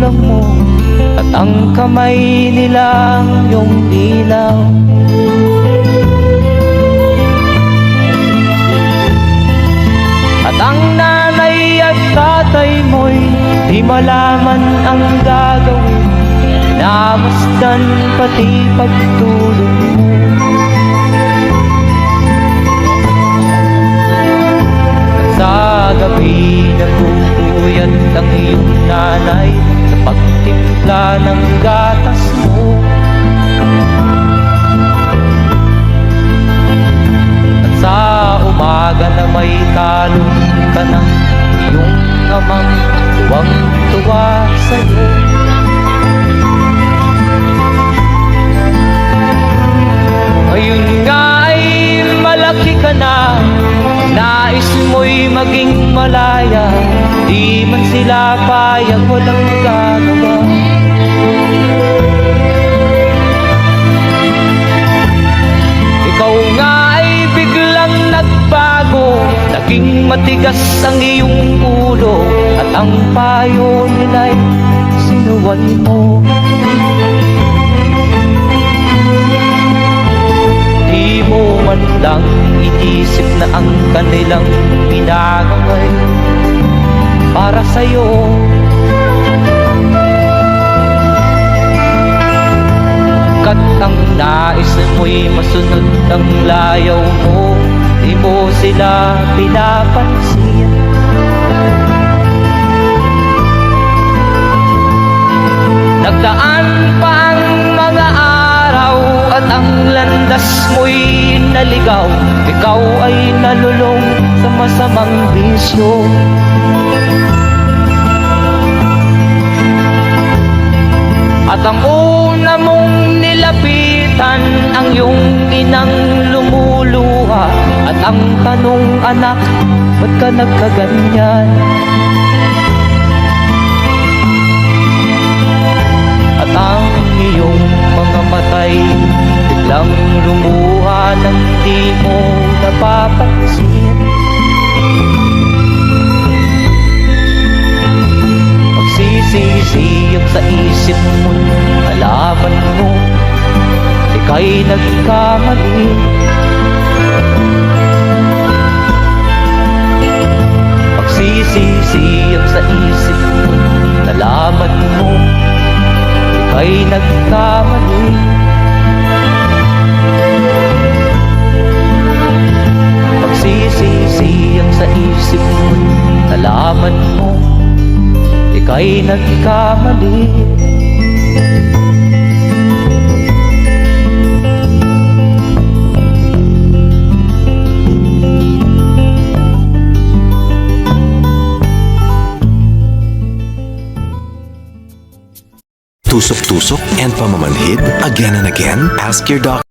magulang mo, at ang kamay nila ang iyong ilaw. At ang nanay at tatay mo'y di malaman ang gagawin, namasdan pati pagtulog mo. At sa gabi nagpupuyat ang iyong nanay sa pagtimpla ng gatas mo. At sa umaga na may talong ka ng iyong amang tuwang-tuwa sa'yo. Ngayon nga ay malaki ka na, nais mo'y maging malaya, di man sila payag, walang magagawa. Ikaw nga ay biglang nagbago, naging matigas ang iyong ulo, at ang payo nila'y sinuway mo. Di mo man lang inisip na ang kanilang ginagaway para sa'yo. Kat ang nais mo'y masunod ang layaw mo, di mo sila pinapansin. Nagdaan pa ang mga araw at ang landas mo'y naligaw, ikaw ay nalulong sa masamang bisyo. At ang una mong nilapitan ang iyong inang lumuluha, at ang tanong, anak, ba't ka nagkaganyan? At ang iyong mga matay biglang lumuha nang di mo napapansin. Magsisisiyag sa isip mo, nalaman mo ika'y nagkamali. Magsisisiyag sa isip mo, nalaman mo ika'y nagkamali. Magsisisiyag sa isip mo, nalaman mo ika'y nagkamali. Tusok-tusok and pamamanhid again and again? Ask your doctor.